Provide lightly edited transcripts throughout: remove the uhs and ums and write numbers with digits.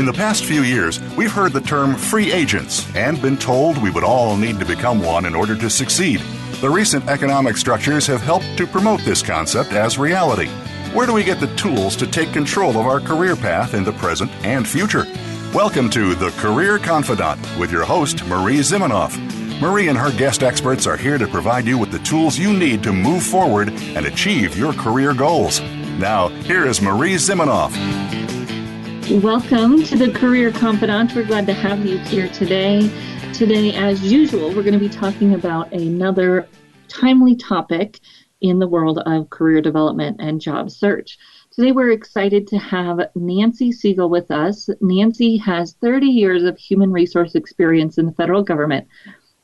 the past few years, we've heard the term free agents and been told we would all need to become one in order to succeed. The recent economic structures have helped to promote this concept as reality. Where do we get the tools to take control of our career path in the present and future? Welcome to the Career Confidante with your host, Marie Zimenoff. Marie and her guest experts are here to provide you with the tools you need to move forward and achieve your career goals. Now, here is Marie Zimenoff. Welcome to the Career Confidante. We're glad to have you here today. Today, as usual, we're going to be talking about another timely topic in the world of career development and job search. Today, we're excited to have Nancy Segal with us. Nancy has 30 years of human resource experience in the federal government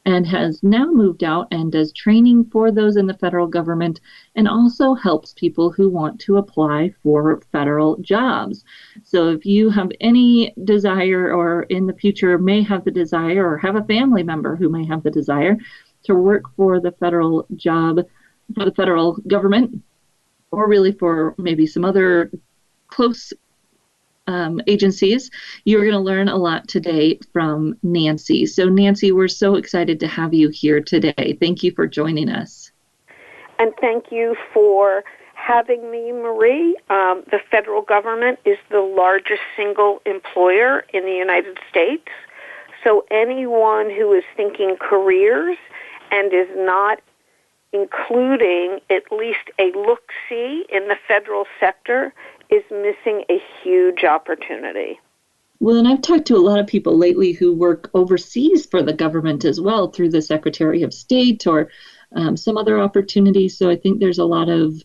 and has now moved out and does training for those in the federal government and also helps people who want to apply for federal jobs. So if you have any desire or in the future may have the desire or have a family member who may have the desire to work for the federal job, for the federal government, or really for maybe some other close agencies, you're going to learn a lot today from Nancy. So Nancy, we're so excited to have you here today. Thank you for joining us. And thank you for having me, Marie. The federal government is the largest single employer in the United States. So anyone who is thinking careers and is not including at least a look-see in the federal sector is missing a huge opportunity. Well, and I've talked to a lot of people lately who work overseas for the government as well through the Secretary of State or some other opportunities. So I think there's a lot of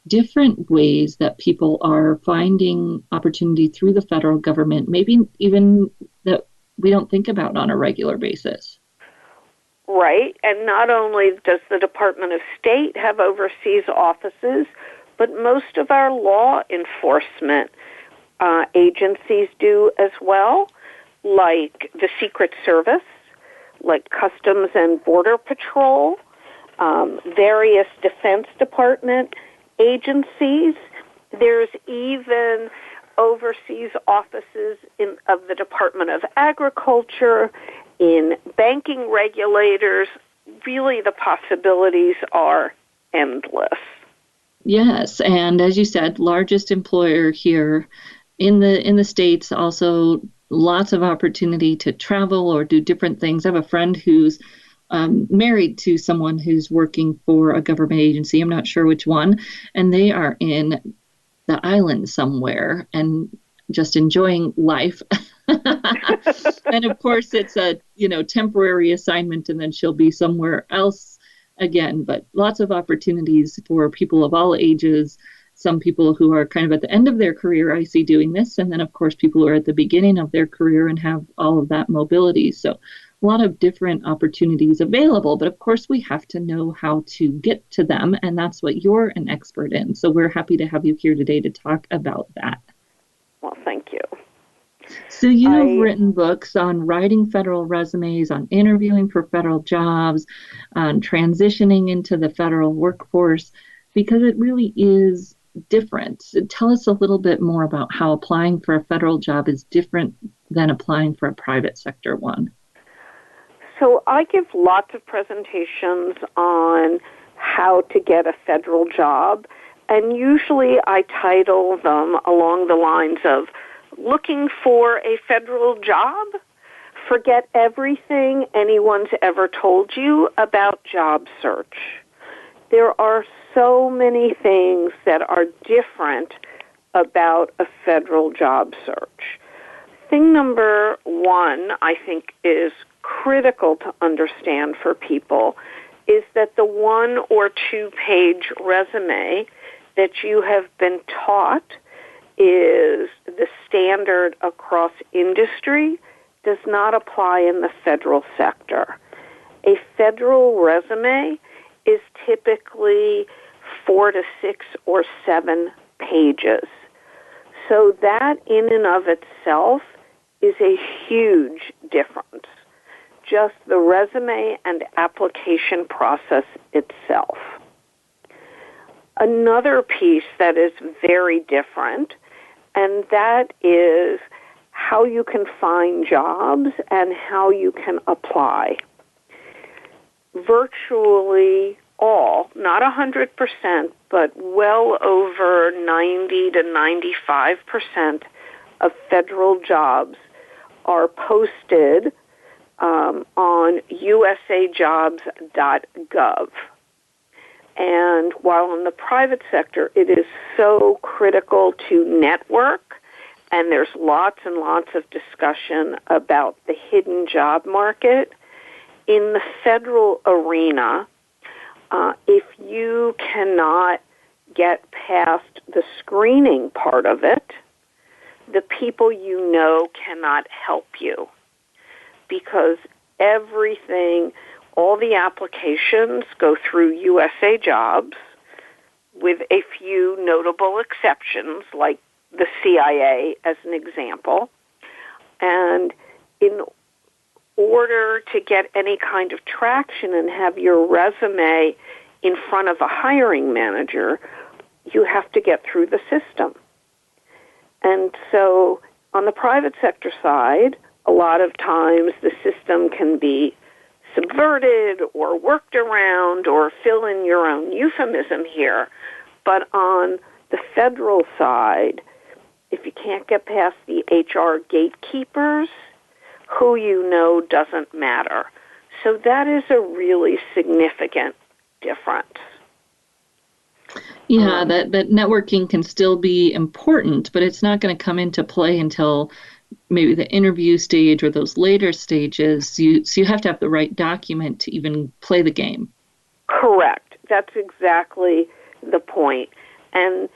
different ways that people are finding opportunity through the federal government, maybe even that we don't think about on a regular basis. Right, and not only does the Department of State have overseas offices, but most of our law enforcement agencies do as well, like the Secret Service, like Customs and Border Patrol, various Defense Department agencies. There's even overseas offices of the Department of Agriculture, in banking regulators. Really, the possibilities are endless. Yes, and as you said, largest employer here in the States, also lots of opportunity to travel or do different things. I have a friend who's married to someone who's working for a government agency. I'm not sure which one, and they are in the island somewhere and just enjoying life. And of course, it's a temporary assignment, and then she'll be somewhere else again. But lots of opportunities for people of all ages. Some people who are kind of at the end of their career, I see doing this, and then of course people who are at the beginning of their career and have all of that mobility. So a lot of different opportunities available. But of course, we have to know how to get to them, and that's what you're an expert in. So we're happy to have you here today to talk about that. Well, thank you. So you've written books on writing federal resumes, on interviewing for federal jobs, on transitioning into the federal workforce, because it really is different. So tell us a little bit more about how applying for a federal job is different than applying for a private sector one. So I give lots of presentations on how to get a federal job, and usually I title them along the lines of looking for a federal job? Forget everything anyone's ever told you about job search. There are so many things that are different about a federal job search. Thing number one, I think, is critical to understand for people is that the 1 or 2 page resume that you have been taught is the standard across industry does not apply in the federal sector. A federal resume is typically 4 to 6 or 7 pages. So that in and of itself is a huge difference. Just the resume and application process itself. Another piece that is very different, and that is how you can find jobs and how you can apply. Virtually all, not 100%, but well over 90 to 95% of federal jobs are posted on USAJOBS.gov. And while in the private sector it is so critical to network, and there's lots and lots of discussion about the hidden job market, in the federal arena, if you cannot get past the screening part of it, the people you know cannot help you, because everything, all the applications go through USA Jobs, with a few notable exceptions, like the CIA as an example. And in order to get any kind of traction and have your resume in front of a hiring manager, you have to get through the system. And so on the private sector side, a lot of times the system can be subverted or worked around, or fill in your own euphemism here. But on the federal side, if you can't get past the HR gatekeepers, who you know doesn't matter. So that is a really significant difference. Yeah, that networking can still be important, but it's not going to come into play until maybe the interview stage or those later stages. So you have to have the right document to even play the game. Correct. That's exactly the point. And,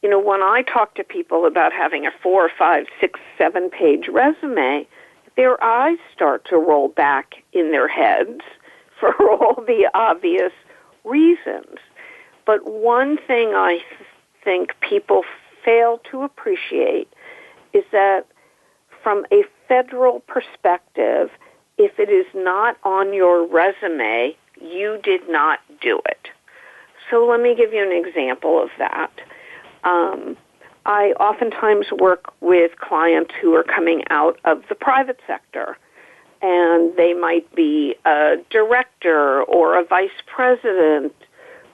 you know, when I talk to people about having a 4, 5, 6, 7-page resume, their eyes start to roll back in their heads for all the obvious reasons. But one thing I think people fail to appreciate is that from a federal perspective, if it is not on your resume, you did not do it. So let me give you an example of that. I oftentimes work with clients who are coming out of the private sector, and they might be a director or a vice president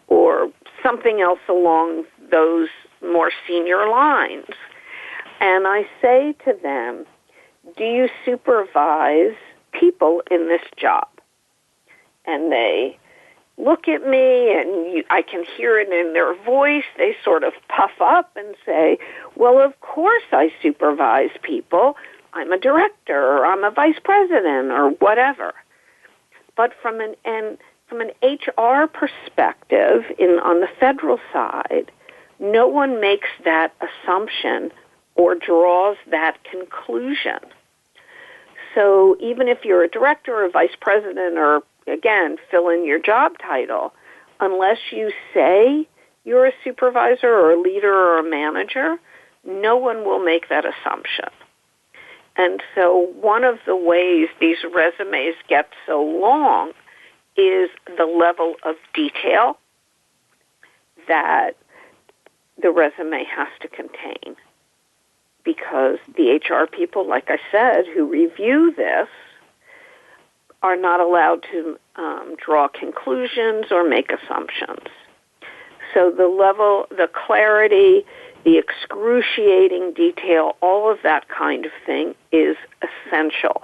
or something else along those more senior lines. And I say to them, do you supervise people in this job? And they look at me, and I can hear it in their voice. They sort of puff up and say, well, of course I supervise people. I'm a director, or I'm a vice president, or whatever. But from an HR perspective, on the federal side, no one makes that assumption or draws that conclusion. So even if you're a director or a vice president, or again, fill in your job title, unless you say you're a supervisor or a leader or a manager, no one will make that assumption. And so one of the ways these resumes get so long is the level of detail that the resume has to contain. Because the HR people, like I said, who review this are not allowed to draw conclusions or make assumptions. So the level, the clarity, the excruciating detail, all of that kind of thing is essential.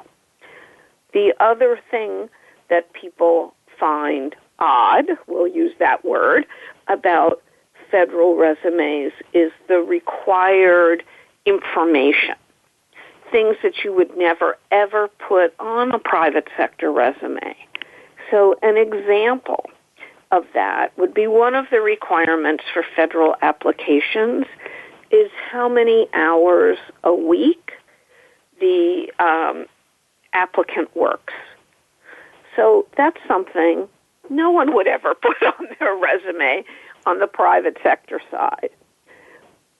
The other thing that people find odd, we'll use that word, about federal resumes is the required information, things that you would never, ever put on a private sector resume. So an example of that would be one of the requirements for federal applications is how many hours a week the applicant works. So that's something no one would ever put on their resume on the private sector side.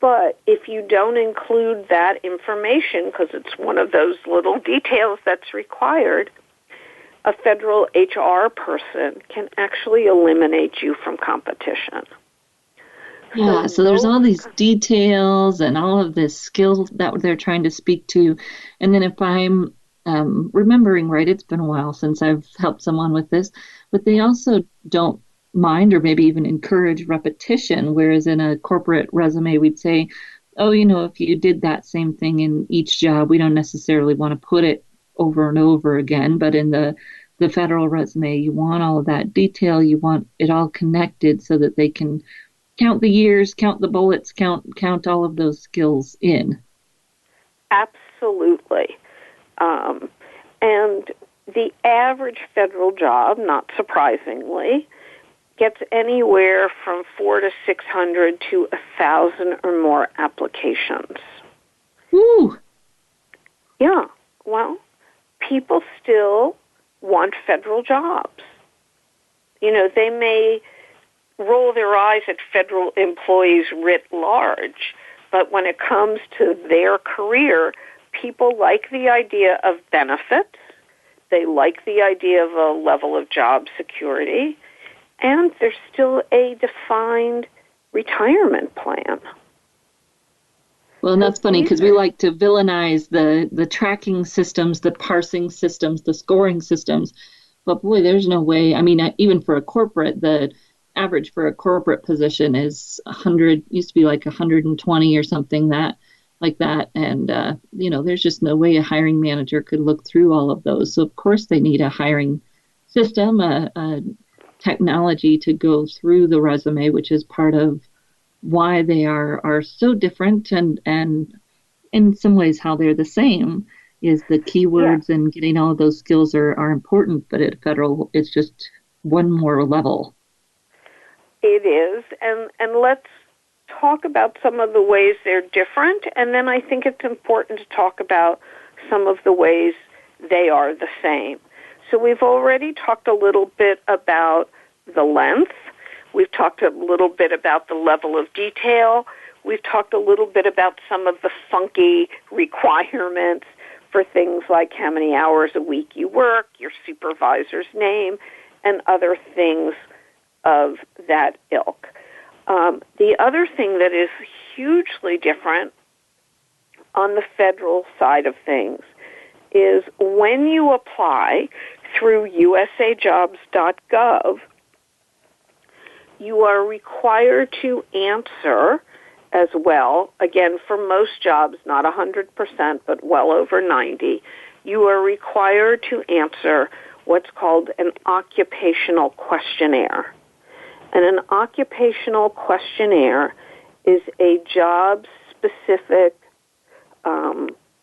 But if you don't include that information, because it's one of those little details that's required, a federal HR person can actually eliminate you from competition. Yeah, so there's all these details and all of this skills that they're trying to speak to. And then if I'm remembering right, it's been a while since I've helped someone with this, but they also don't mind or maybe even encourage repetition, whereas in a corporate resume, we'd say, oh, if you did that same thing in each job, we don't necessarily want to put it over and over again. But in the federal resume, you want all of that detail, you want it all connected so that they can count the years, count the bullets, count all of those skills in. Absolutely. And the average federal job, not surprisingly, gets anywhere from 400 to 600 to 1,000 or more applications. Woo! Yeah. Well, people still want federal jobs. They may roll their eyes at federal employees writ large, but when it comes to their career, people like the idea of benefits, they like the idea of a level of job security, and there's still a defined retirement plan. Well, and that's funny because we like to villainize the tracking systems, the parsing systems, the scoring systems, but boy, there's no way. I mean, even for a corporate, the average for a corporate position is 100, used to be like 120 or something like that. And, there's just no way a hiring manager could look through all of those. So, of course, they need a hiring system, a technology to go through the resume, which is part of why they are so different. And in some ways, how they're the same is the keywords and getting all of those skills are important. But at federal, it's just one more level. It is, and let's talk about some of the ways they're different, and then I think it's important to talk about some of the ways they are the same. So we've already talked a little bit about the length. We've talked a little bit about the level of detail. We've talked a little bit about some of the funky requirements for things like how many hours a week you work, your supervisor's name, and other things of that ilk. The other thing that is hugely different on the federal side of things is when you apply through USAJOBS.gov, you are required to answer as well, again, for most jobs, not 100%, but well over 90%, you are required to answer what's called an occupational questionnaire. And an occupational questionnaire is a job-specific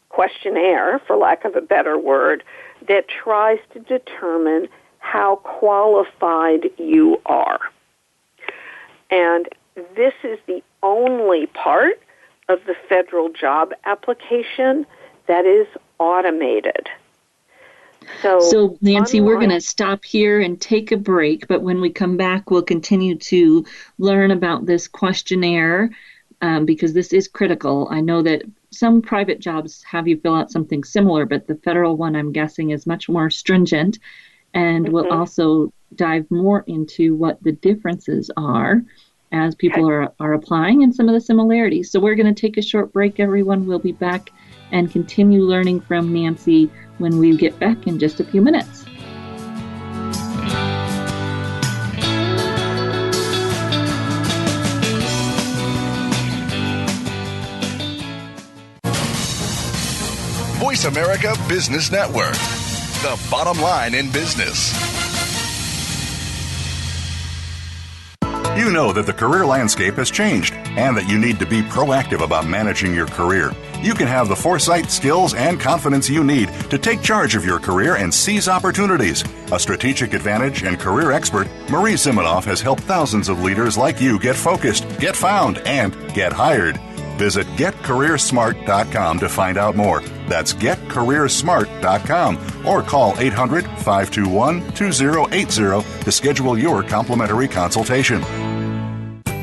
questionnaire, for lack of a better word, that tries to determine how qualified you are. And this is the only part of the federal job application that is automated. So Nancy, we're going to stop here and take a break, but when we come back, we'll continue to learn about this questionnaire because this is critical. I know that some private jobs have you fill out something similar, but the federal one, I'm guessing, is much more stringent, and we'll also dive more into what the differences are as people are applying and some of the similarities. So we're going to take a short break, everyone. We'll be back and continue learning from Nancy when we get back in just a few minutes. Voice America Business Network, the bottom line in business. You know that the career landscape has changed and that you need to be proactive about managing your career. You can have the foresight, skills, and confidence you need to take charge of your career and seize opportunities. A strategic advantage and career expert, Marie Zimenoff has helped thousands of leaders like you get focused, get found, and get hired. Visit getcareersmart.com to find out more. That's getcareersmart.com or call 800-521-2080 to schedule your complimentary consultation.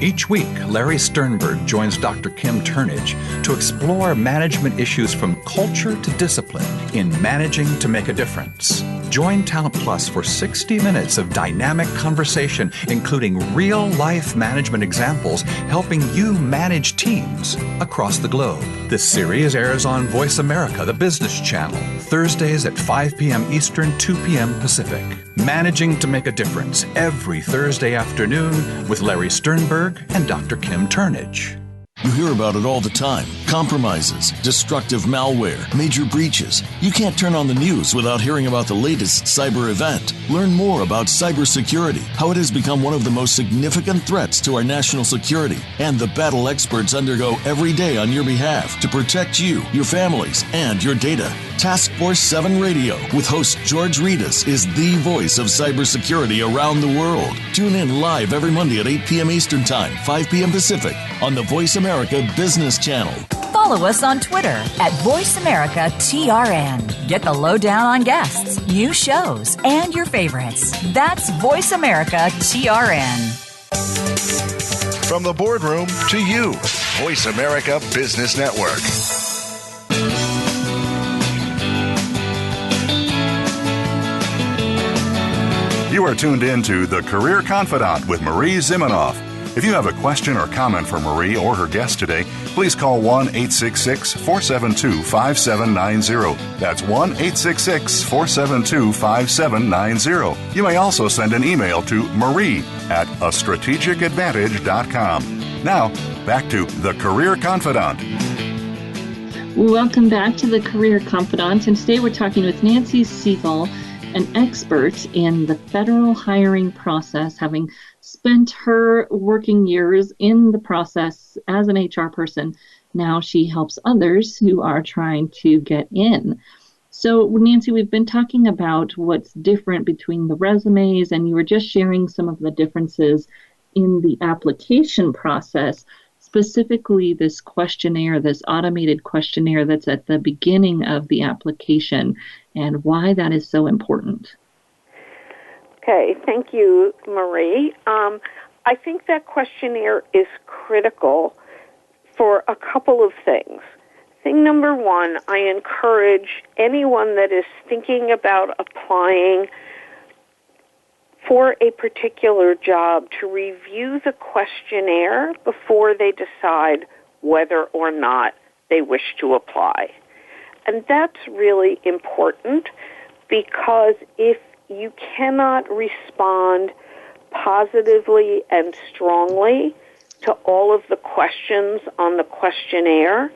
Each week, Larry Sternberg joins Dr. Kim Turnage to explore management issues from culture to discipline in Managing to Make a Difference. Join Talent Plus for 60 minutes of dynamic conversation, including real-life management examples helping you manage teams across the globe. This series airs on Voice America, the business channel, Thursdays at 5 p.m. Eastern, 2 p.m. Pacific. Managing to Make a Difference every Thursday afternoon with Larry Sternberg and Dr. Kim Turnage. You hear about it all the time. Compromises, destructive malware, major breaches. You can't turn on the news without hearing about the latest cyber event. Learn more about cybersecurity, how it has become one of the most significant threats to our national security, and the battle experts undergo every day on your behalf to protect you, your families, and your data. Task Force 7 Radio with host George Reedus is the voice of cybersecurity around the world. Tune in live every Monday at 8 p.m. Eastern Time, 5 p.m. Pacific on the Voice America Business Channel. Follow us on Twitter at VoiceAmericaTRN. Get the lowdown on guests, new shows, and your favorites. That's Voice America TRN. From the boardroom to you, Voice America Business Network. You are tuned in to The Career Confidante with Marie Zimenoff. If you have a question or comment for Marie or her guest today, please call 1-866-472-5790. That's 1-866-472-5790. You may also send an email to marie@astrategicadvantage.com. Now, back to The Career Confidante. Welcome back to The Career Confidante, and today we're talking with Nancy Segal, an expert in the federal hiring process, having spent her working years in the process as an HR person. Now she helps others who are trying to get in. So, Nancy, we've been talking about what's different between the resumes, and you were just sharing some of the differences in the application process, specifically this questionnaire, this automated questionnaire that's at the beginning of the application, and why that is so important. Okay, thank you, Marie. I think that questionnaire is critical for a couple of things. Thing number one, I encourage anyone that is thinking about applying for a particular job to review the questionnaire before they decide whether or not they wish to apply. And that's really important because if you cannot respond positively and strongly to all of the questions on the questionnaire,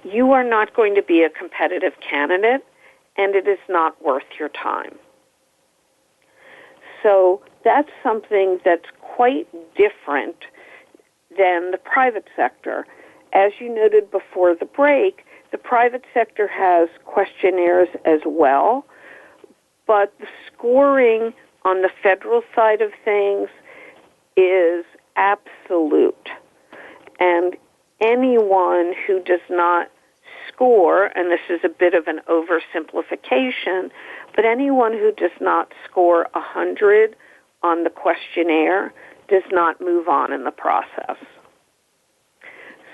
you are not going to be a competitive candidate, and it is not worth your time. So that's something that's quite different than the private sector. As you noted before the break, the private sector has questionnaires as well, but the scoring on the federal side of things is absolute. And anyone who does not score, and this is a bit of an oversimplification, but anyone who does not score 100 on the questionnaire does not move on in the process.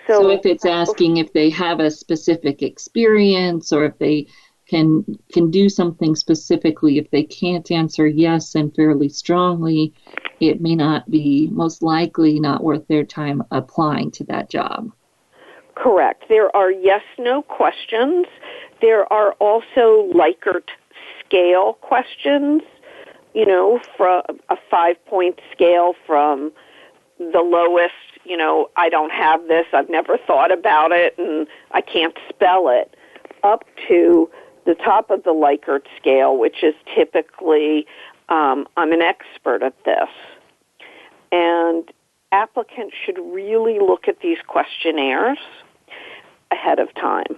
So if it's asking if they have a specific experience or if they can do something specifically, if they can't answer yes and fairly strongly, it may not be, most likely not worth their time applying to that job. Correct. There are yes-no questions. There are also Likert scale questions, from a 5-point scale from the lowest, I don't have this, I've never thought about it, and I can't spell it, up to the top of the Likert scale, which is typically, I'm an expert at this. And applicants should really look at these questionnaires ahead of time.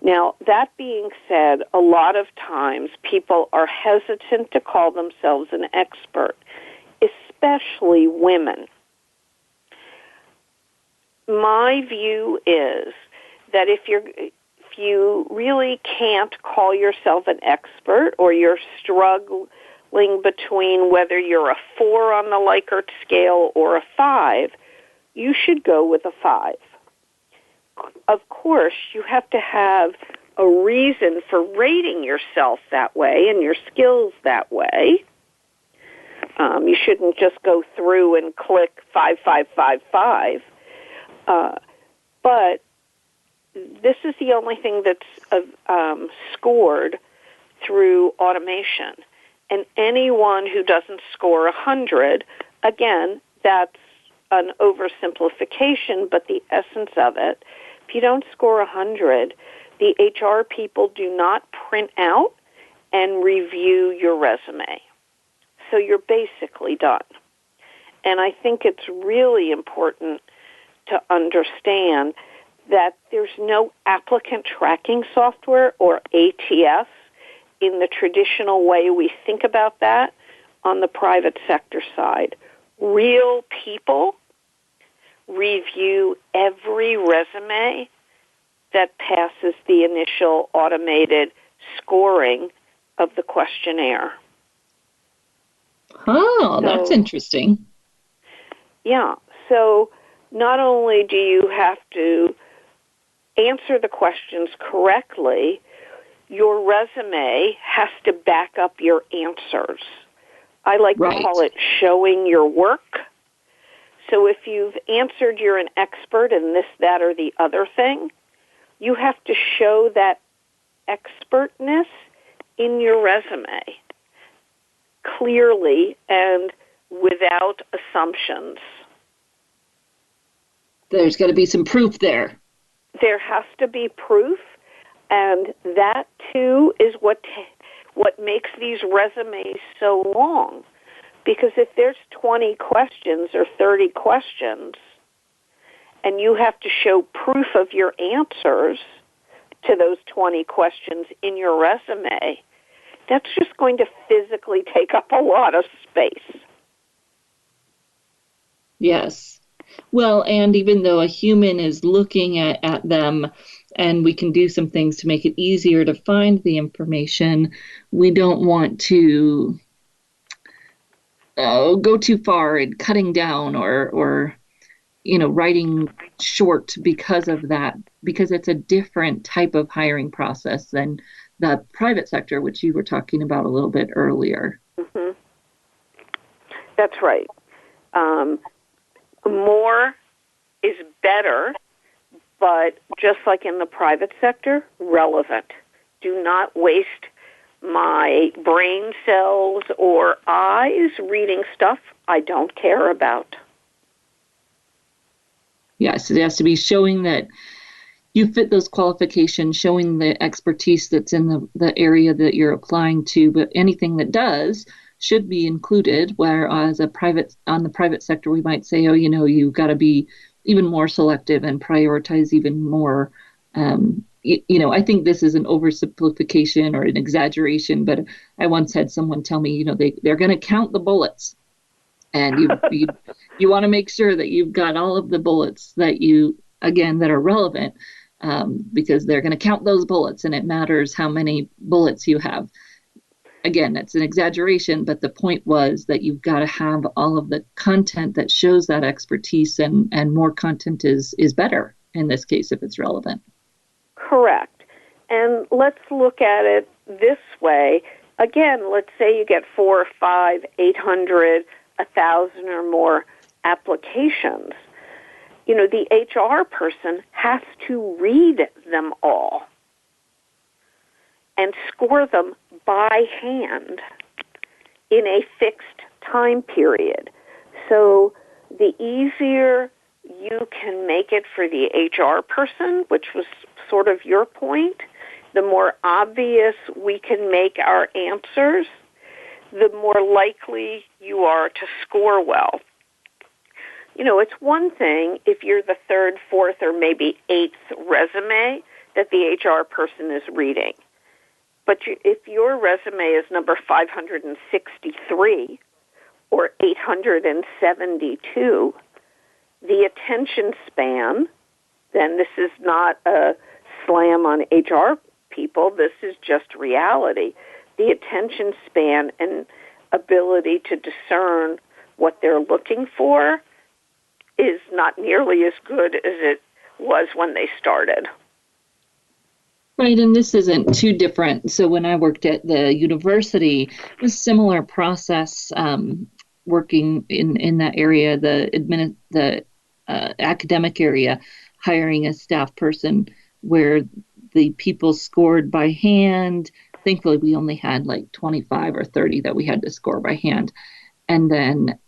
Now, that being said, a lot of times people are hesitant to call themselves an expert, especially women. My view is that if you really can't call yourself an expert, or you're struggling between whether you're a 4 on the Likert scale or a 5, you should go with a 5. Of course, you have to have a reason for rating yourself that way and your skills that way. You shouldn't just go through and click 5, 5, 5, 5. But this is the only thing that's scored through automation. And anyone who doesn't score 100, again, that's an oversimplification, but the essence of it, if you don't score 100, the HR people do not print out and review your resume. So you're basically done. And I think it's really important to understand that there's no applicant tracking software or ATS in the traditional way we think about that on the private sector side. Real people review every resume that passes the initial automated scoring of the questionnaire. Oh, that's interesting. Yeah. So not only do you have to answer the questions correctly, your resume has to back up your answers. I like to call it showing your work. So if you've answered you're an expert in this, that, or the other thing, you have to show that expertness in your resume clearly and without assumptions. There's got to be some proof there. There has to be proof, and that, too, is what makes these resumes so long. Because if there's 20 questions or 30 questions, and you have to show proof of your answers to those 20 questions in your resume, that's just going to physically take up a lot of space. Yes. Well, and even though a human is looking at them, and we can do some things to make it easier to find the information, we don't want to go too far in cutting down or writing short because of that, because it's a different type of hiring process than the private sector, which you were talking about a little bit earlier. Mm-hmm. That's right. More is better, but just like in the private sector, relevant. Do not waste my brain cells or eyes reading stuff I don't care about. Yes, it has to be showing that you fit those qualifications, showing the expertise that's in the area that you're applying to, but anything that does should be included, whereas on the private sector, we might say, you've got to be even more selective and prioritize even more. I think this is an oversimplification or an exaggeration, but I once had someone tell me, they're going to count the bullets. And you want to make sure that you've got all of the bullets that that are relevant, because they're going to count those bullets, and it matters how many bullets you have. Again, it's an exaggeration, but the point was that you've got to have all of the content that shows that expertise, and more content is better in this case if it's relevant. Correct. And let's look at it this way. Again, let's say you get 4 or 5, 800, 1,000 or more applications. The HR person has to read them all and score them by hand in a fixed time period. So the easier you can make it for the HR person, which was sort of your point, the more obvious we can make our answers, the more likely you are to score well. It's one thing if you're the 3rd, 4th, or maybe 8th resume that the HR person is reading. But if your resume is number 563 or 872, the attention span, then this is not a slam on HR people, this is just reality. The attention span and ability to discern what they're looking for is not nearly as good as it was when they started. Right, and this isn't too different. So when I worked at the university, it was a similar process, working in that area, the academic area, hiring a staff person where the people scored by hand. Thankfully, we only had like 25 or 30 that we had to score by hand. And then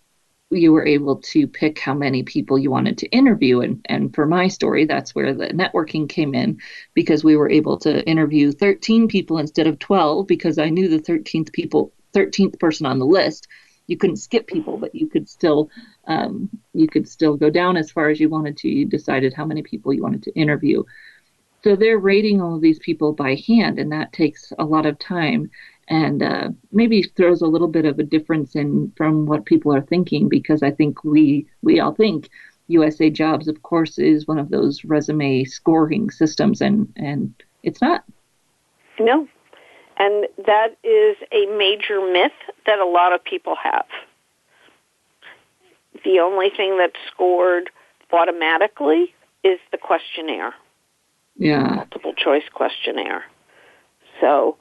you were able to pick how many people you wanted to interview. And for my story, that's where the networking came in, because we were able to interview 13 people instead of 12, because I knew the 13th person on the list. You couldn't skip people, but you could still go down as far as you wanted to. You decided how many people you wanted to interview. So they're rating all of these people by hand, and that takes a lot of time, and maybe throws a little bit of a difference from what people are thinking, because I think we all think USAJOBS, of course, is one of those resume scoring systems, and it's not. No, and that is a major myth that a lot of people have. The only thing that's scored automatically is the questionnaire. Yeah. Multiple choice questionnaire. So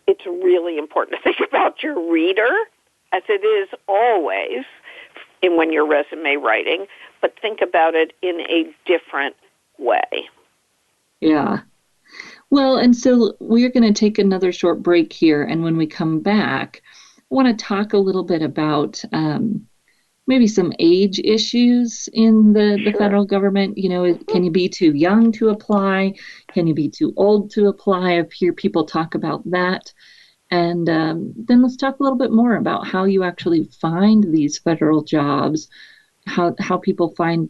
it's really important to think about your reader, as it is always when you're resume writing, but think about it in a different way. Yeah. Well, and so we're going to take another short break here, and when we come back, I want to talk a little bit about maybe some age issues in the federal government. You know, can you be too young to apply? Can you be too old to apply? I hear people talk about that. And then let's talk a little bit more about how you actually find these federal jobs, how people find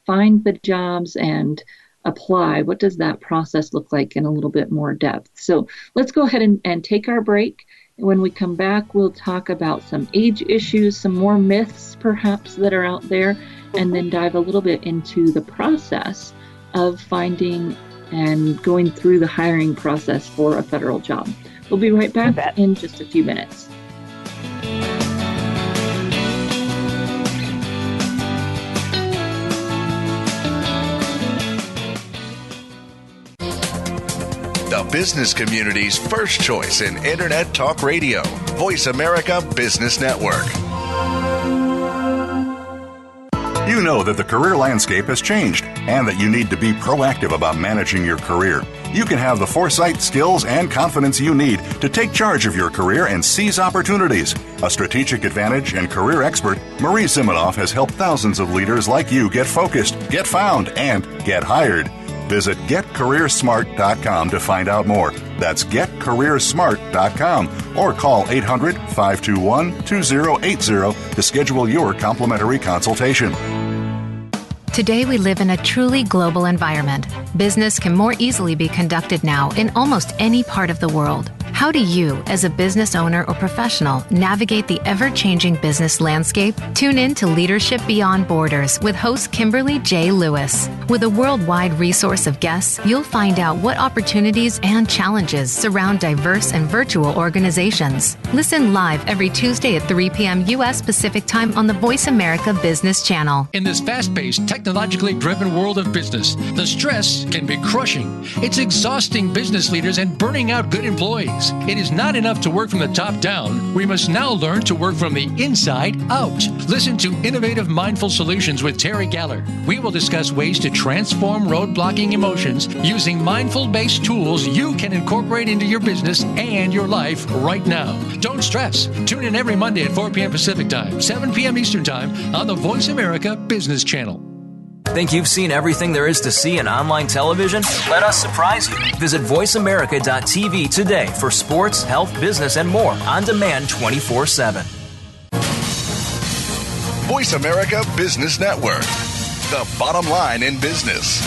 the jobs and apply. What does that process look like in a little bit more depth? So let's go ahead and take our break. When we come back, we'll talk about some age issues, some more myths perhaps that are out there, and then dive a little bit into the process of finding and going through the hiring process for a federal job. We'll be right back in just a few minutes. The business community's first choice in Internet Talk Radio. Voice America Business Network. You know that the career landscape has changed and that you need to be proactive about managing your career. You can have the foresight, skills, and confidence you need to take charge of your career and seize opportunities. A strategic advantage and career expert, Marie Zimenoff has helped thousands of leaders like you get focused, get found, and get hired. Visit getcareersmart.com to find out more. That's getcareersmart.com or call 800-521-2080 to schedule your complimentary consultation. Today we live in a truly global environment. Business can more easily be conducted now in almost any part of the world. How do you, as a business owner or professional, navigate the ever-changing business landscape? Tune in to Leadership Beyond Borders with host Kimberly J. Lewis. With a worldwide resource of guests, you'll find out what opportunities and challenges surround diverse and virtual organizations. Listen live every Tuesday at 3 p.m. U.S. Pacific Time on the Voice America Business Channel. In this fast-paced, technologically driven world of business, the stress can be crushing. It's exhausting business leaders and burning out good employees. It is not enough to work from the top down. We must now learn to work from the inside out. Listen to Innovative Mindful Solutions with Terry Galler. We will discuss ways to transform road-blocking emotions using mindful-based tools you can incorporate into your business and your life right now. Don't stress. Tune in every Monday at 4 p.m. Pacific Time, 7 p.m. Eastern Time on the Voice America Business Channel. Think you've seen everything there is to see in online television? Let us surprise you. Visit voiceamerica.tv today for sports, health, business, and more on demand 24/7. Voice America Business Network. The bottom line in business.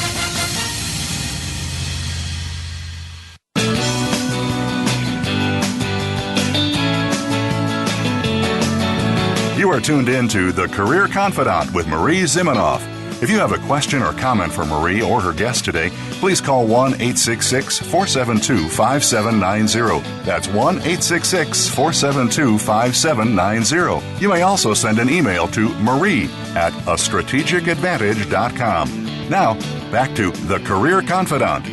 You are tuned in to The Career Confidante with Marie Zimenoff. If you have a question or comment for Marie or her guest today, please call 1-866-472-5790. That's 1-866-472-5790. You may also send an email to marie@astrategicadvantage.com. Now, back to the Career Confidante.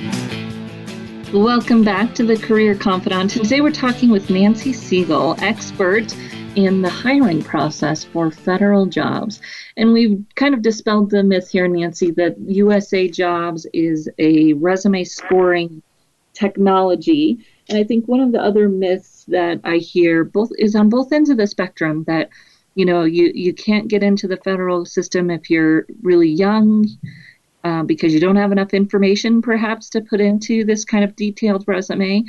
Welcome back to the Career Confidante. Today we're talking with Nancy Segal, expert in the hiring process for federal jobs. And we've kind of dispelled the myth here, Nancy, that USAJOBS is a resume scoring technology. And I think one of the other myths that I hear is on both ends of the spectrum, that you can't get into the federal system if you're really young, because you don't have enough information perhaps to put into this kind of detailed resume,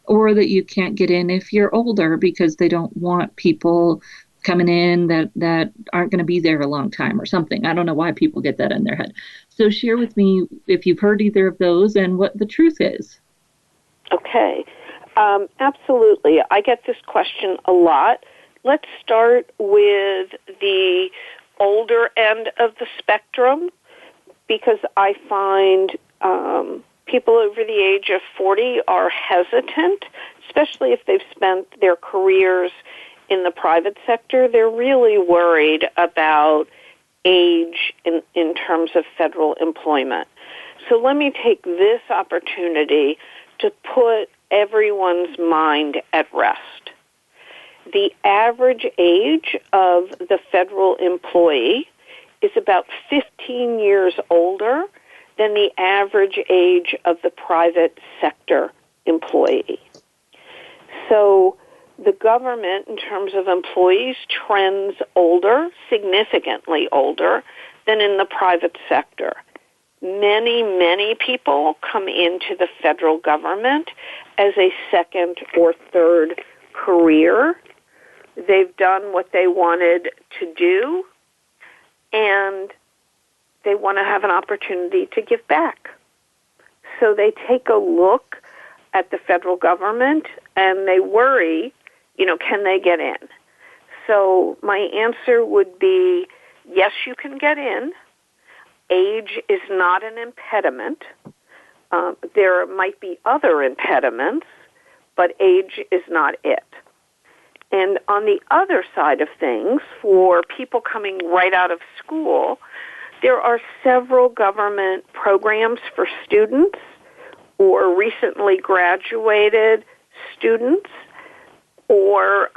or that you can't get in if you're older because they don't want people coming in that aren't going to be there a long time or something. I don't know why people get that in their head. So share with me if you've heard either of those and what the truth is. Okay. Absolutely. I get this question a lot. Let's start with the older end of the spectrum, because I find people over the age of 40 are hesitant, especially if they've spent their careers in the private sector. They're really worried about age in terms of federal employment. So let me take this opportunity to put everyone's mind at rest. The average age of the federal employee is about 15 years older than the average age of the private sector employee. So the government, in terms of employees, trends older, significantly older, than in the private sector. Many, many people come into the federal government as a second or third career. They've done what they wanted to do, and they want to have an opportunity to give back. So they take a look at the federal government and they worry, can they get in? So my answer would be, yes, you can get in. Age is not an impediment. There might be other impediments, but age is not it. And on the other side of things, for people coming right out of school, there are several government programs for students or recently graduated students or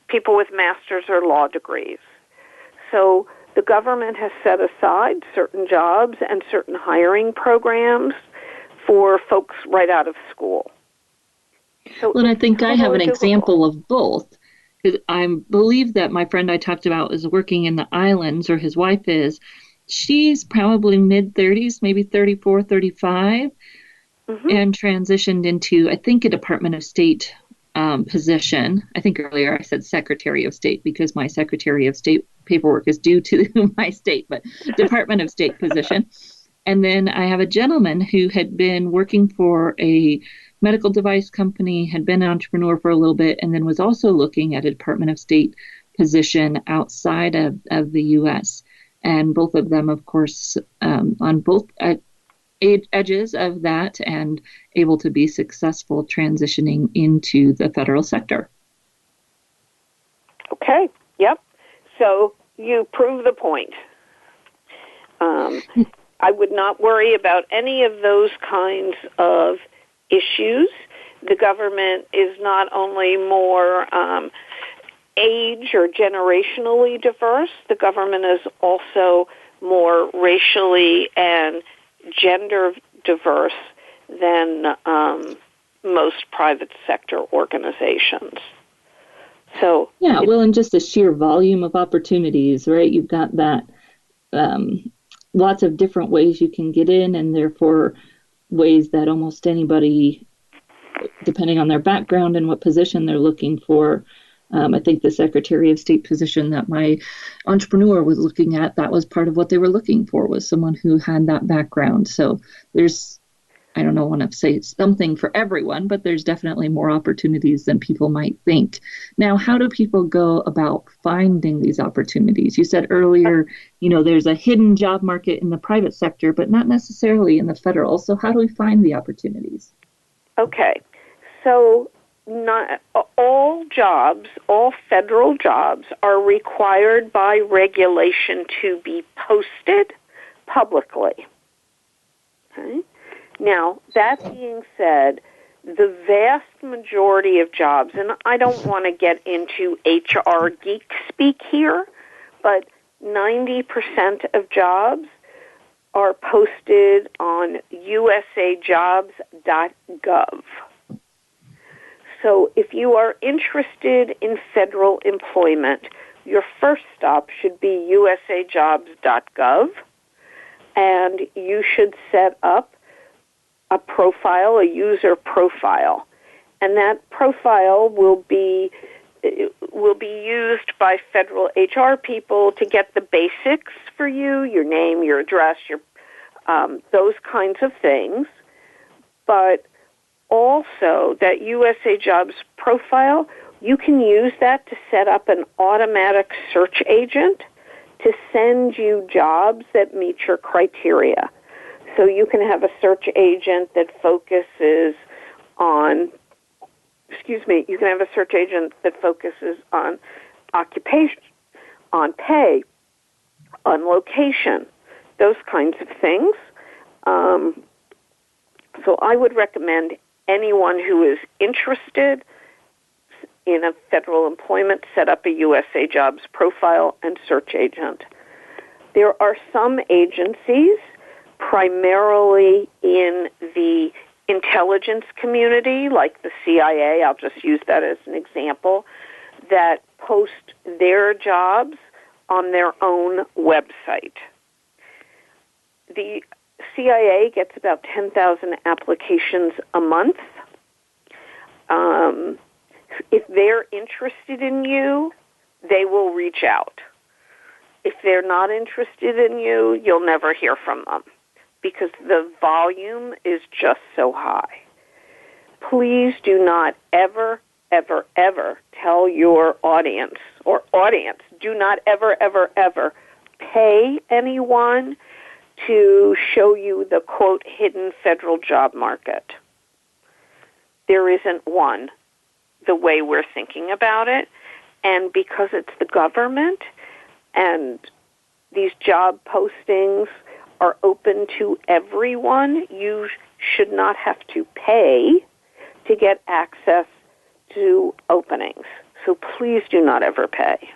people with master's or law degrees. So the government has set aside certain jobs and certain hiring programs for folks right out of school. So well, and I think I have an example of both. Because I believe that my friend I talked about is working in the islands, or his wife is. She's probably mid-30s, maybe 34, 35, and transitioned into, I think, a Department of State position. I think earlier I said Secretary of State because my Secretary of State paperwork is due to my state, but Department of State position. And then I have a gentleman who had been working for a medical device company, had been an entrepreneur for a little bit, and then was also looking at a Department of State position outside of the U.S. And both of them, of course, on both edges of that and able to be successful transitioning into the federal sector. Okay, yep. So you prove the point. I would not worry about any of those kinds of issues. The government is not only more age or generationally diverse, the government is also more racially and gender diverse than most private sector organizations. So yeah, well, and just the sheer volume of opportunities, right? You've got that lots of different ways you can get in, and therefore ways that almost anybody, depending on their background and what position they're looking for. I think the Secretary of State position that my entrepreneur was looking at, that was part of what they were looking for, was someone who had that background. So there's I don't know, want to say something for everyone, but there's definitely more opportunities than people might think. Now, how do people go about finding these opportunities? You said earlier, there's a hidden job market in the private sector, but not necessarily in the federal. So how do we find the opportunities? Okay. So not all jobs, all federal jobs are required by regulation to be posted publicly. Okay? Now, that being said, the vast majority of jobs, and I don't want to get into HR geek speak here, but 90% of jobs are posted on USAJOBS.gov. So if you are interested in federal employment, your first stop should be USAJOBS.gov, and you should set up a profile, a user profile. And that profile will be used by federal HR people to get the basics for you, your name, your address, your those kinds of things. But also, that USA Jobs profile, you can use that to set up an automatic search agent to send you jobs that meet your criteria. So you can have a search agent that focuses on, occupation, on pay, on location, those kinds of things. So I would recommend anyone who is interested in a federal employment set up a USA Jobs profile and search agent. There are some agencies, primarily in the intelligence community, like the CIA, I'll just use that as an example, that post their jobs on their own website. The CIA gets about 10,000 applications a month. If they're interested in you, they will reach out. If they're not interested in you, you'll never hear from them because the volume is just so high. Please do not ever, ever, ever tell your audience, do not ever, ever, ever pay anyone to show you the, quote, hidden federal job market. There isn't one the way we're thinking about it, and because it's the government and these job postings are open to everyone, you should not have to pay to get access to openings. So please do not ever pay.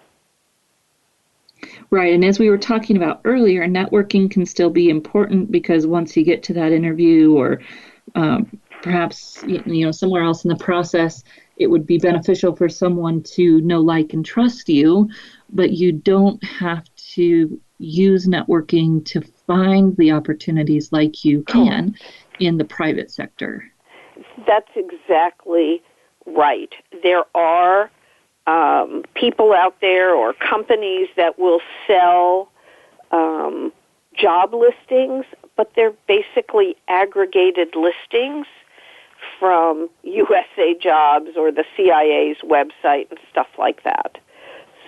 Right, and as we were talking about earlier, networking can still be important because once you get to that interview or perhaps somewhere else in the process, it would be beneficial for someone to know, like, and trust you, but you don't have to use networking to find the opportunities like you can in the private sector. That's exactly right. There are people out there or companies that will sell job listings, but they're basically aggregated listings from USA Jobs or the CIA's website and stuff like that.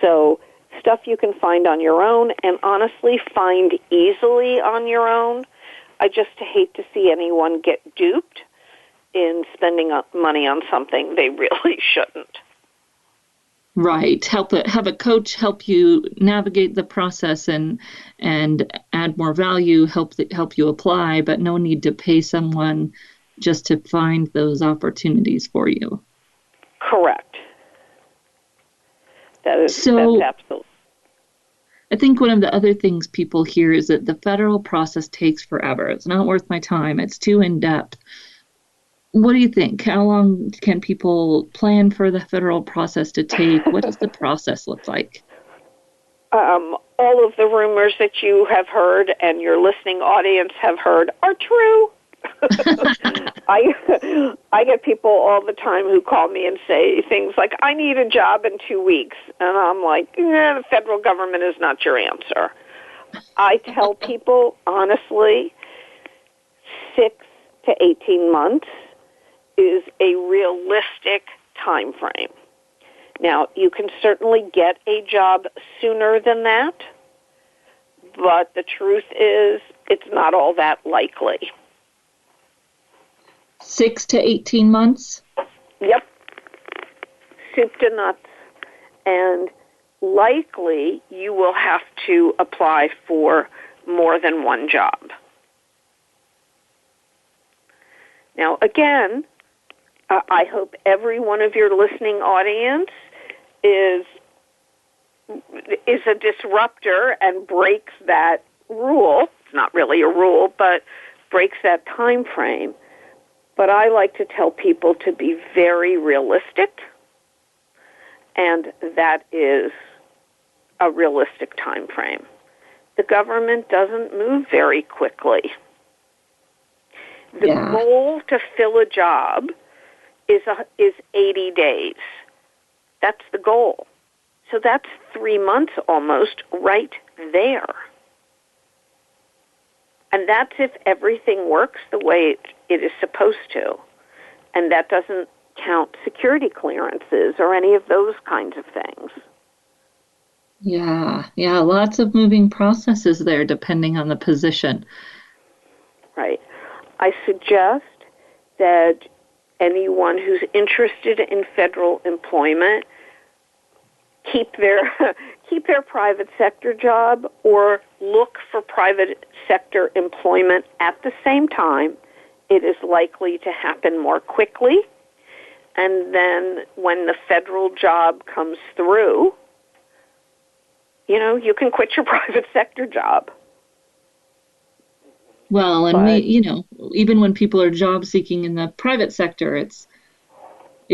So stuff you can find on your own and honestly find easily on your own. I just hate to see anyone get duped in spending money on something they really shouldn't. Right. Have a coach help you navigate the process and add more value, help you apply, but no need to pay someone just to find those opportunities for you. Correct. That's absolutely. I think one of the other things people hear is that the federal process takes forever. It's not worth my time. It's too in-depth. What do you think? How long can people plan for the federal process to take? What does the process look like? All of the rumors that you have heard and your listening audience have heard are true. I get people all the time who call me and say things like, I need a job in 2 weeks. And I'm like, the federal government is not your answer. I tell people, honestly, 6 to 18 months is a realistic time frame. Now, you can certainly get a job sooner than that, but the truth is it's not all that likely. 6 to 18 months? Yep. Soup to nuts. And likely you will have to apply for more than one job. Now, again, I hope every one of your listening audience is a disruptor and breaks that rule. It's not really a rule, but breaks that time frame. But I like to tell people to be very realistic, and that is a realistic time frame. The government doesn't move very quickly. The goal to fill a job is 80 days. That's the goal. So that's 3 months almost right there. And that's if everything works the way it is supposed to. And that doesn't count security clearances or any of those kinds of things. Yeah, lots of moving processes there depending on the position. Right. I suggest that anyone who's interested in federal employment keep their private sector job or look for private sector employment at the same time. It is likely to happen more quickly. And then when the federal job comes through, you can quit your private sector job. Well, and even when people are job seeking in the private sector, it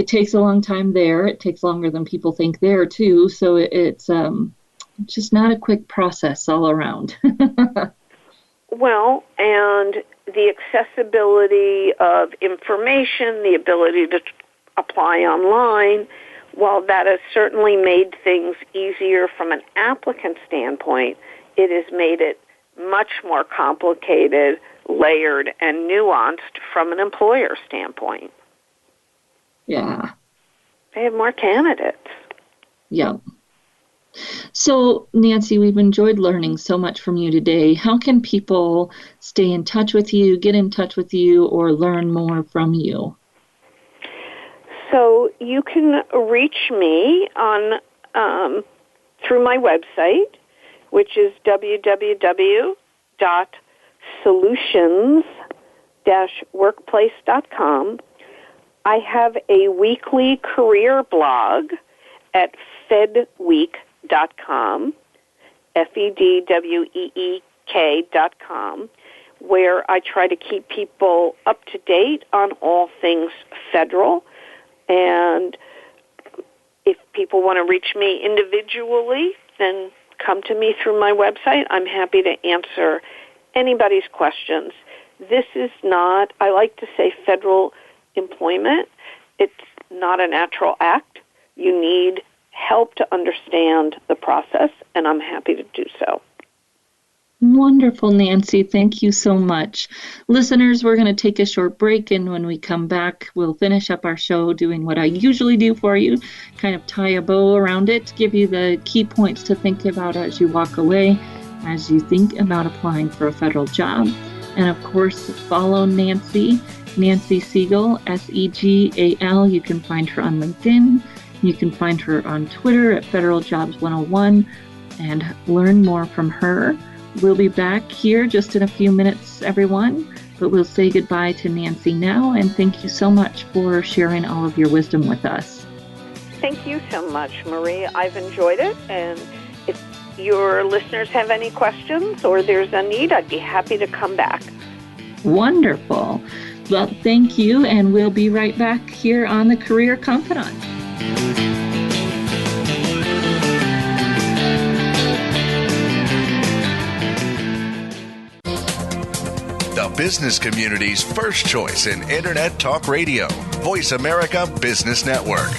takes a long time there. It takes longer than people think there too. So it's just not a quick process all around. Well, and the accessibility of information, the ability to apply online, while that has certainly made things easier from an applicant standpoint, it has made it much more complicated, layered, and nuanced from an employer standpoint. Yeah. They have more candidates. Yeah. So, Nancy, we've enjoyed learning so much from you today. How can people stay in touch with you, get in touch with you, or learn more from you? So you can reach me on through my website, which is www.solutions-workplace.com. I have a weekly career blog at fedweek.com, FEDWEEK.com, where I try to keep people up to date on all things federal. And if people want to reach me individually, then come to me through my website. I'm happy to answer anybody's questions. This is not, I like to say, federal employment. It's not a natural act. You need help to understand the process, and I'm happy to do so. Wonderful, Nancy. Thank you so much. Listeners, we're going to take a short break, and when we come back, we'll finish up our show doing what I usually do for you, kind of tie a bow around it, give you the key points to think about as you walk away, as you think about applying for a federal job. And of course, follow Nancy Segal, Segal. You can find her on LinkedIn. You can find her on Twitter at Federal Jobs 101 and learn more from her. We'll be back here just in a few minutes, everyone, but we'll say goodbye to Nancy now, and thank you so much for sharing all of your wisdom with us. Thank you so much, Marie. I've enjoyed it, and if your listeners have any questions or there's a need, I'd be happy to come back. Wonderful. Well, thank you, and we'll be right back here on the Career Confidante. The business community's first choice in Internet Talk Radio. Voice America Business Network.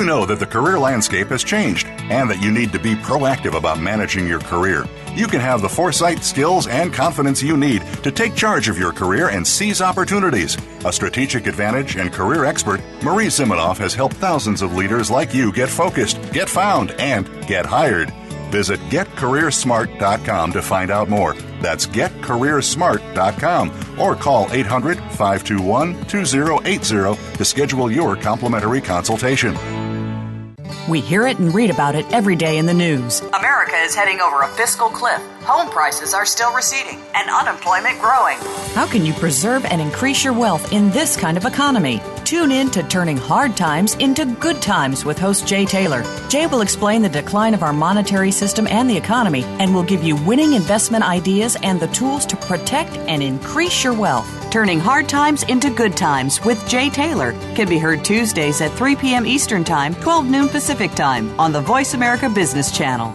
You know that the career landscape has changed and that you need to be proactive about managing your career. You can have the foresight, skills, and confidence you need to take charge of your career and seize opportunities. A strategic advantage and career expert, Marie Zimenoff has helped thousands of leaders like you get focused, get found, and get hired. Visit getcareersmart.com to find out more. That's getcareersmart.com or call 800-521-2080 to schedule your complimentary consultation. We hear it and read about it every day in the news. America is heading over a fiscal cliff. Home prices are still receding and unemployment growing. How can you preserve and increase your wealth in this kind of economy? Tune in to Turning Hard Times into Good Times with host Jay Taylor. Jay will explain the decline of our monetary system and the economy and will give you winning investment ideas and the tools to protect and increase your wealth. Turning Hard Times into Good Times with Jay Taylor can be heard Tuesdays at 3 p.m. Eastern Time, 12 noon Pacific Time on the Voice America Business Channel.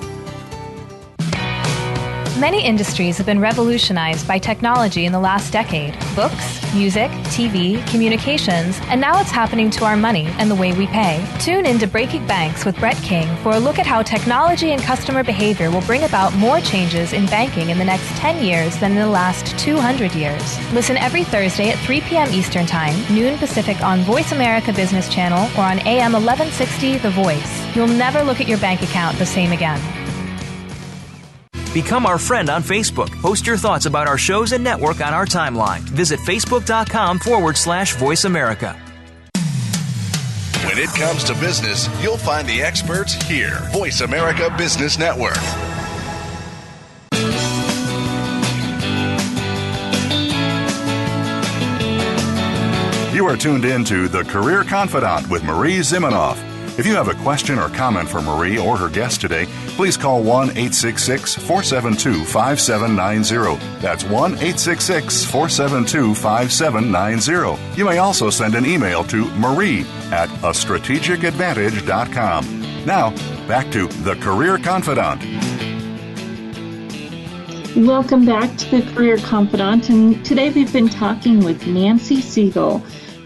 Many industries have been revolutionized by technology in the last decade. Books, music, TV, communications, and now it's happening to our money and the way we pay. Tune in to Breaking Banks with Brett King for a look at how technology and customer behavior will bring about more changes in banking in the next 10 years than in the last 200 years. Listen every Thursday at 3 p.m. Eastern Time, noon Pacific on Voice America Business Channel or on AM 1160 The Voice. You'll never look at your bank account the same again. Become our friend on Facebook. Post your thoughts about our shows and network on our timeline. Visit facebook.com/Voice America. When it comes to business, you'll find the experts here. Voice America Business Network. You are tuned in to The Career Confidante with Marie Zimenoff. If you have a question or comment for Marie or her guest today, please call 1-866-472-5790. That's 1-866-472-5790. You may also send an email to marie@astrategicadvantage.com. Now, back to The Career Confidante. Welcome back to The Career Confidante, and today we've been talking with Nancy Segal,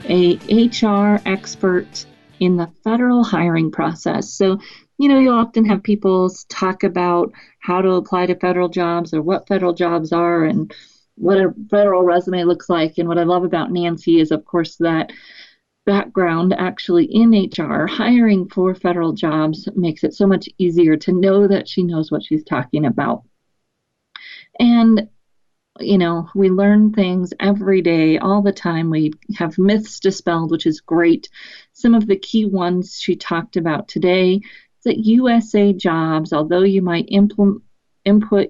a HR expert in the federal hiring process. So, you often have people talk about how to apply to federal jobs or what federal jobs are and what a federal resume looks like. And what I love about Nancy is, of course, that background actually in HR. Hiring for federal jobs makes it so much easier to know that she knows what she's talking about. And we learn things every day, all the time. We have myths dispelled, which is great. Some of the key ones she talked about today is that USAJOBS, although you might input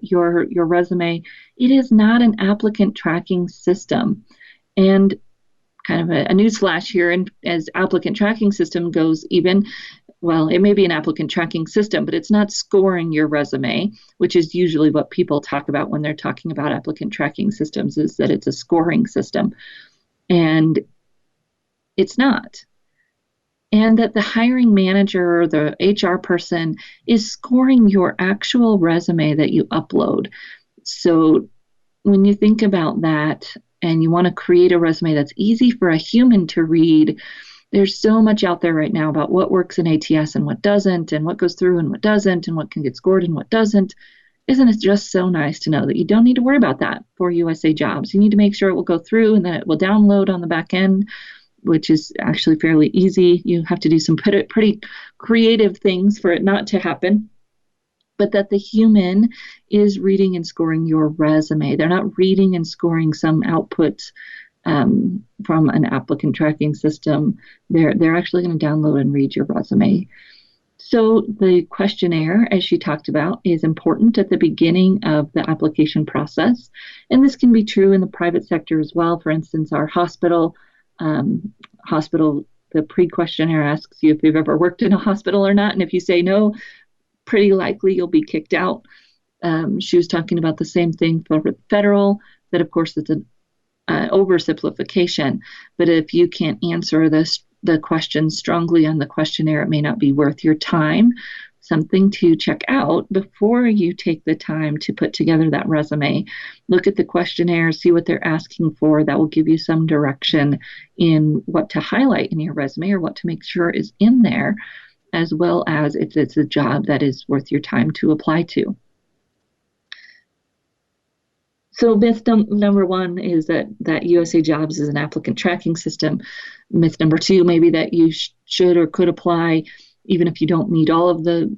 your resume, it is not an applicant tracking system. And kind of a newsflash here, and as applicant tracking system goes even, well, it may be an applicant tracking system, but it's not scoring your resume, which is usually what people talk about when they're talking about applicant tracking systems, is that it's a scoring system. And it's not. And that the hiring manager or the HR person is scoring your actual resume that you upload. So when you think about that and you want to create a resume that's easy for a human to read, there's so much out there right now about what works in ATS and what doesn't, and what goes through and what doesn't, and what can get scored and what doesn't. Isn't it just so nice to know that you don't need to worry about that for USAJOBS? You need to make sure it will go through and that it will download on the back end, which is actually fairly easy. You have to do some pretty creative things for it not to happen. But that the human is reading and scoring your resume. They're not reading and scoring some output from an applicant tracking system. They're actually going to download and read your resume. So the questionnaire, as she talked about, is important at the beginning of the application process. And this can be true in the private sector as well. For instance, our hospital, the pre-questionnaire asks you if you've ever worked in a hospital or not. And if you say no, pretty likely you'll be kicked out. She was talking about the same thing for federal, that of course it's an oversimplification, but if you can't answer the question strongly on the questionnaire, it may not be worth your time. Something to check out before you take the time to put together that resume. Look at the questionnaire, see what they're asking for. That will give you some direction in what to highlight in your resume or what to make sure is in there. as well as if it's a job that is worth your time to apply to. So myth number one is that USAJOBS is an applicant tracking system. Myth number two, maybe that you should or could apply even if you don't meet all of the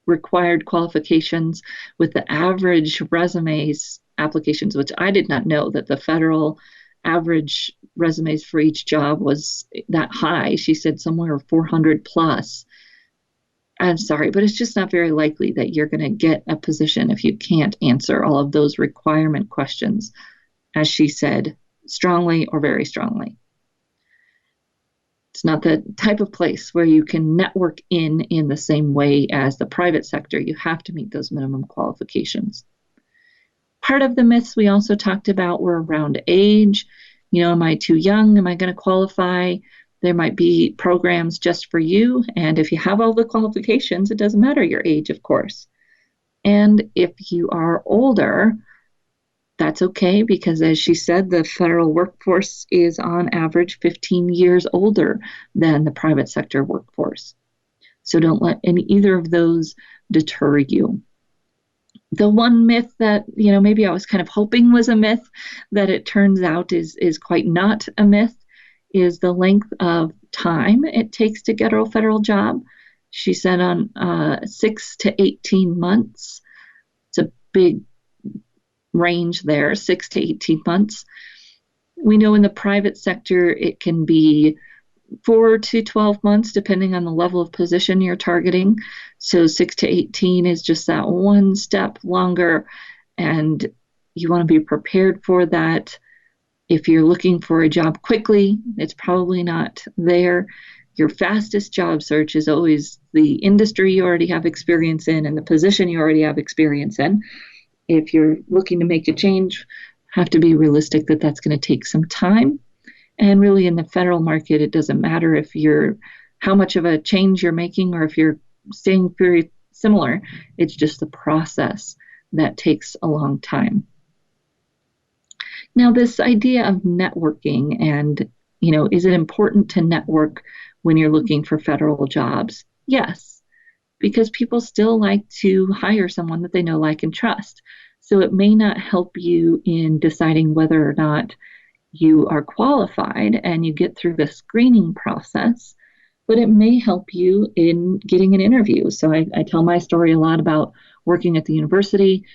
required qualifications. With the average resumes applications, which I did not know that the federal average resumes for each job was that high. She said somewhere 400 plus. I'm sorry, but it's just not very likely that you're going to get a position if you can't answer all of those requirement questions, as she said, strongly or very strongly. It's not the type of place where you can network in the same way as the private sector. You have to meet those minimum qualifications. Part of the myths we also talked about were around age. Am I too young? Am I going to qualify? There might be programs just for you. And if you have all the qualifications, it doesn't matter your age, of course. And if you are older, that's okay, because as she said, the federal workforce is on average 15 years older than the private sector workforce. So don't let either of those deter you. The one myth that, maybe I was kind of hoping was a myth, that it turns out is quite not a myth, is the length of time it takes to get a federal job. She said on 6 to 18 months. It's a big range there, 6 to 18 months. We know in the private sector it can be 4 to 12 months, depending on the level of position you're targeting. So 6 to 18 is just that one step longer, and you want to be prepared for that. If you're looking for a job quickly, it's probably not there. Your fastest job search is always the industry you already have experience in and the position you already have experience in. If you're looking to make a change, have to be realistic that that's going to take some time. And really in the federal market, it doesn't matter how much of a change you're making or if you're staying very similar. It's just the process that takes a long time. Now, this idea of networking and, is it important to network when you're looking for federal jobs? Yes, because people still like to hire someone that they know, like, and trust. So it may not help you in deciding whether or not you are qualified and you get through the screening process, but it may help you in getting an interview. So I tell my story a lot about working at the university.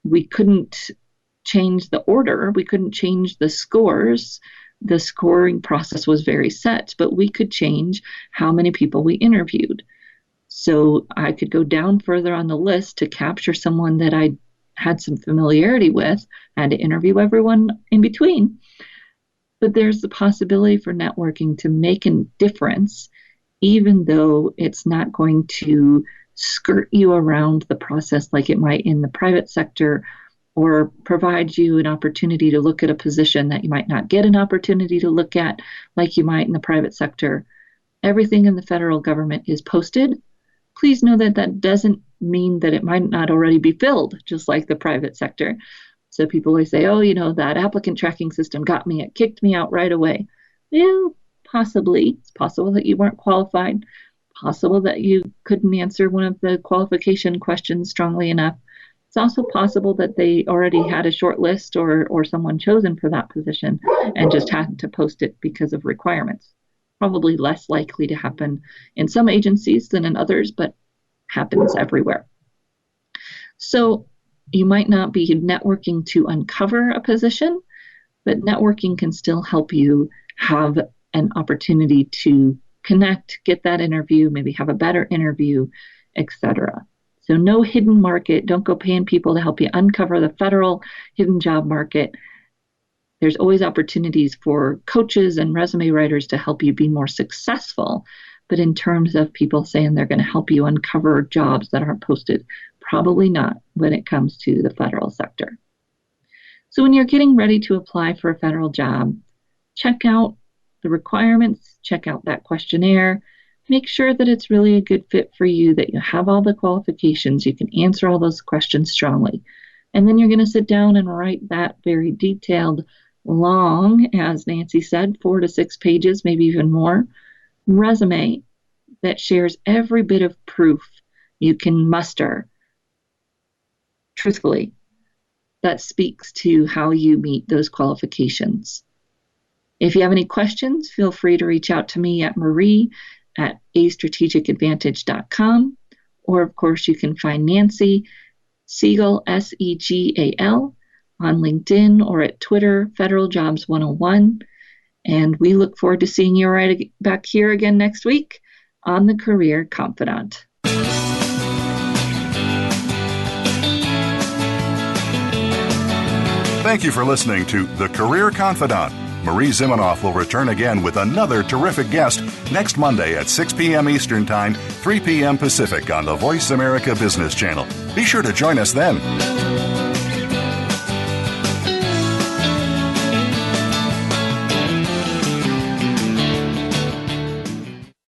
We couldn't change the order. We couldn't change the scores. The scoring process was very set, but we could change how many people we interviewed. So I could go down further on the list to capture someone that I had some familiarity with and to interview everyone in between. But there's the possibility for networking to make a difference, even though it's not going to skirt you around the process like it might in the private sector, or provide you an opportunity to look at a position that you might not get an opportunity to look at like you might in the private sector. Everything in the federal government is posted. Please know that that doesn't mean that it might not already be filled, just like the private sector. So people always say, that applicant tracking system got me, it kicked me out right away. Well, possibly. It's possible that you weren't qualified, possible that you couldn't answer one of the qualification questions strongly enough. It's also possible that they already had a short list or someone chosen for that position and just had to post it because of requirements. Probably less likely to happen in some agencies than in others, but happens everywhere. So you might not be networking to uncover a position, but networking can still help you have an opportunity to connect, get that interview, maybe have a better interview, etc. So no hidden market. Don't go paying people to help you uncover the federal hidden job market. There's always opportunities for coaches and resume writers to help you be more successful. But in terms of people saying they're going to help you uncover jobs that aren't posted, probably not when it comes to the federal sector. So when you're getting ready to apply for a federal job, check out the requirements, check out that questionnaire, make sure that it's really a good fit for you, that you have all the qualifications, you can answer all those questions strongly. And then you're going to sit down and write that very detailed, long, as Nancy said, 4 to 6 pages, maybe even more, resume that shares every bit of proof you can muster, truthfully, that speaks to how you meet those qualifications. If you have any questions, feel free to reach out to me at marie@astrategicadvantage.com, or of course you can find Nancy Segal, Segal, on LinkedIn or at Twitter, Federal Jobs 101. And we look forward to seeing you right back here again next week on the Career Confidante. Thank you for listening to The Career Confidante. Marie Zimenoff will return again with another terrific guest next Monday at 6 p.m. Eastern Time, 3 p.m. Pacific on the Voice America Business Channel. Be sure to join us then.